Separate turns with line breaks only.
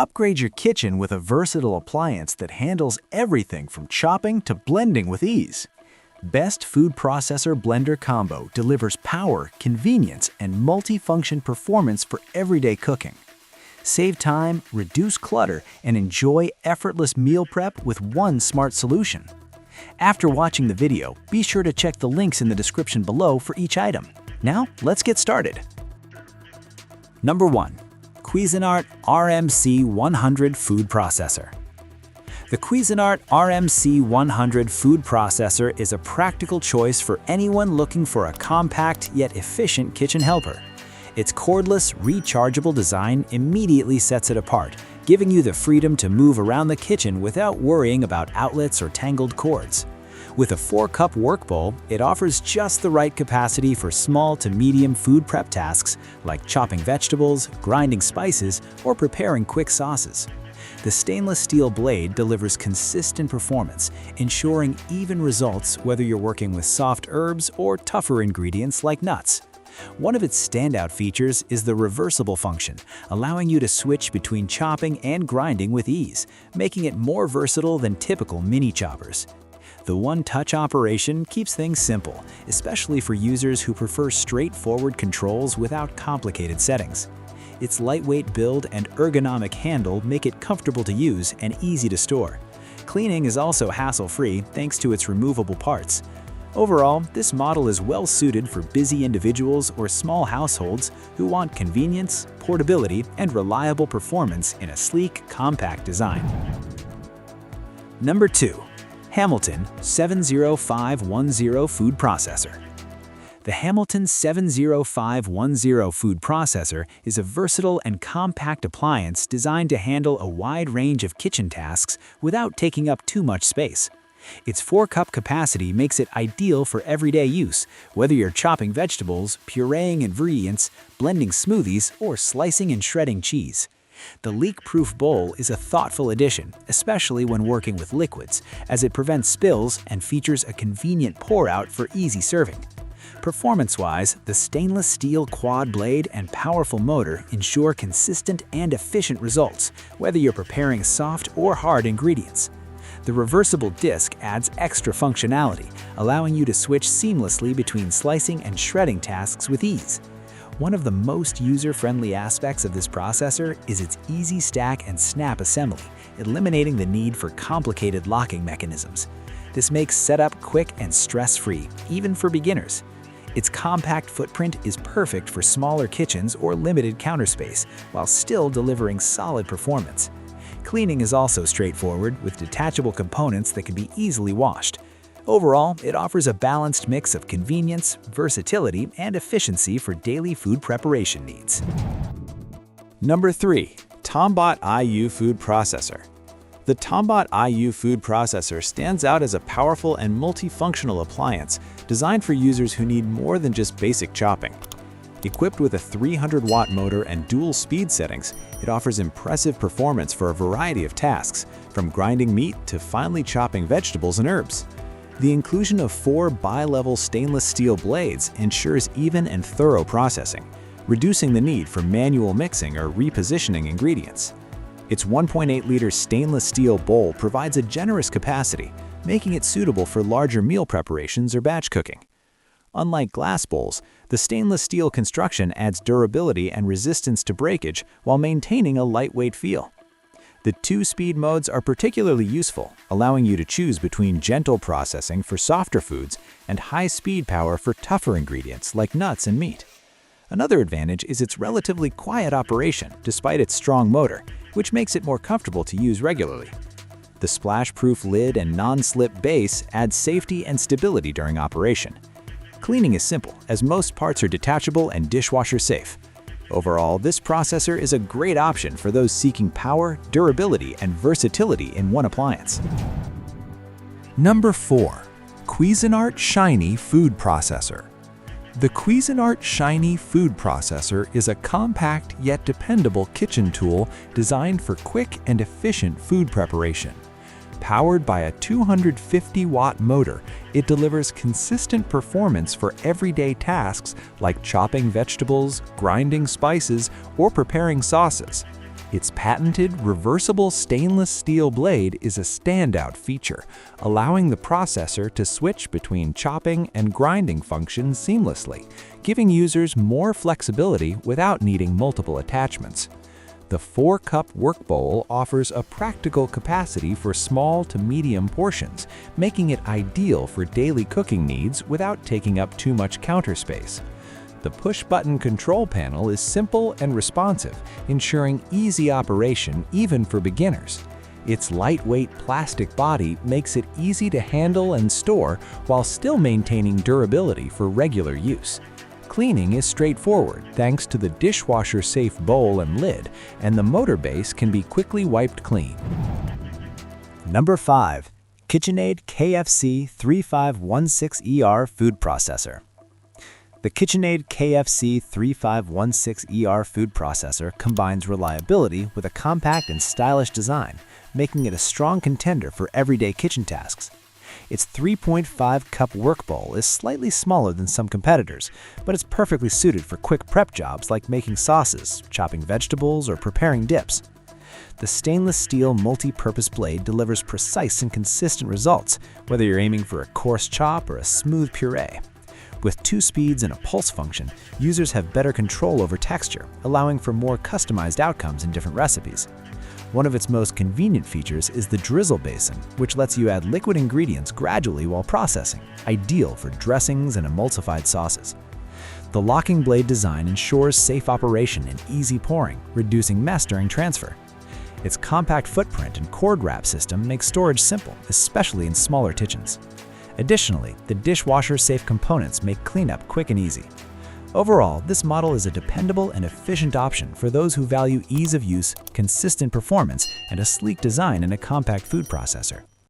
Upgrade your kitchen with a versatile appliance that handles everything from chopping to blending with ease. Best Food Processor Blender Combo delivers power, convenience, and multifunction performance for everyday cooking. Save time, reduce clutter, and enjoy effortless meal prep with one smart solution. After watching the video, be sure to check the links in the description below for each item. Now, let's get started. Number 1. Cuisinart RMC100 Food Processor. The Cuisinart RMC100 Food Processor is a practical choice for anyone looking for a compact yet efficient kitchen helper. Its cordless, rechargeable design immediately sets it apart, giving you the freedom to move around the kitchen without worrying about outlets or tangled cords. With a 4-cup work bowl, it offers just the right capacity for small to medium food prep tasks like chopping vegetables, grinding spices, or preparing quick sauces. The stainless steel blade delivers consistent performance, ensuring even results whether you're working with soft herbs or tougher ingredients like nuts. One of its standout features is the reversible function, allowing you to switch between chopping and grinding with ease, making it more versatile than typical mini choppers. The one-touch operation keeps things simple, especially for users who prefer straightforward controls without complicated settings. Its lightweight build and ergonomic handle make it comfortable to use and easy to store. Cleaning is also hassle-free thanks to its removable parts. Overall, this model is well suited for busy individuals or small households who want convenience, portability, and reliable performance in a sleek, compact design. Number 2. Hamilton 70510 Food Processor. The Hamilton 70510 Food Processor is a versatile and compact appliance designed to handle a wide range of kitchen tasks without taking up too much space. Its 4-cup capacity makes it ideal for everyday use, whether you're chopping vegetables, pureeing ingredients, blending smoothies, or slicing and shredding cheese. The leak-proof bowl is a thoughtful addition, especially when working with liquids, as it prevents spills and features a convenient pour-out for easy serving. Performance-wise, the stainless steel quad blade and powerful motor ensure consistent and efficient results, whether you're preparing soft or hard ingredients. The reversible disc adds extra functionality, allowing you to switch seamlessly between slicing and shredding tasks with ease. One of the most user-friendly aspects of this processor is its easy stack and snap assembly, eliminating the need for complicated locking mechanisms. This makes setup quick and stress-free, even for beginners. Its compact footprint is perfect for smaller kitchens or limited counter space, while still delivering solid performance. Cleaning is also straightforward with detachable components that can be easily washed. Overall, it offers a balanced mix of convenience, versatility, and efficiency for daily food preparation needs. Number 3. TOMBOT IU Food Processor. The TOMBOT IU Food Processor stands out as a powerful and multifunctional appliance designed for users who need more than just basic chopping. Equipped with a 300-watt motor and dual speed settings, it offers impressive performance for a variety of tasks, from grinding meat to finely chopping vegetables and herbs. The inclusion of 4 bi-level stainless steel blades ensures even and thorough processing, reducing the need for manual mixing or repositioning ingredients. Its 1.8-liter stainless steel bowl provides a generous capacity, making it suitable for larger meal preparations or batch cooking. Unlike glass bowls, the stainless steel construction adds durability and resistance to breakage while maintaining a lightweight feel. The 2-speed modes are particularly useful, allowing you to choose between gentle processing for softer foods and high-speed power for tougher ingredients like nuts and meat. Another advantage is its relatively quiet operation despite its strong motor, which makes it more comfortable to use regularly. The splash-proof lid and non-slip base add safety and stability during operation. Cleaning is simple, as most parts are detachable and dishwasher safe. Overall, this processor is a great option for those seeking power, durability, and versatility in one appliance.
Number 4. Cuisinart Shiny Food Processor. The Cuisinart Shiny Food Processor is a compact yet dependable kitchen tool designed for quick and efficient food preparation. Powered by a 250-watt motor, it delivers consistent performance for everyday tasks like chopping vegetables, grinding spices, or preparing sauces. Its patented reversible stainless steel blade is a standout feature, allowing the processor to switch between chopping and grinding functions seamlessly, giving users more flexibility without needing multiple attachments. The 4-cup work bowl offers a practical capacity for small to medium portions, making it ideal for daily cooking needs without taking up too much counter space. The push-button control panel is simple and responsive, ensuring easy operation even for beginners. Its lightweight plastic body makes it easy to handle and store while still maintaining durability for regular use. Cleaning is straightforward thanks to the dishwasher-safe bowl and lid, and the motor base can be quickly wiped clean.
Number 5. KitchenAid KFC 3516ER Food Processor. The KitchenAid KFC 3516ER food processor combines reliability with a compact and stylish design, making it a strong contender for everyday kitchen tasks. Its 3.5-cup work bowl is slightly smaller than some competitors, but it's perfectly suited for quick prep jobs like making sauces, chopping vegetables, or preparing dips. The stainless steel multi-purpose blade delivers precise and consistent results, whether you're aiming for a coarse chop or a smooth puree. With 2 speeds and a pulse function, users have better control over texture, allowing for more customized outcomes in different recipes. One of its most convenient features is the drizzle basin, which lets you add liquid ingredients gradually while processing, ideal for dressings and emulsified sauces. The locking blade design ensures safe operation and easy pouring, reducing mess during transfer. Its compact footprint and cord wrap system makes storage simple, especially in smaller kitchens. Additionally, the dishwasher-safe components make cleanup quick and easy. Overall, this model is a dependable and efficient option for those who value ease of use, consistent performance, and a sleek design in a compact food processor.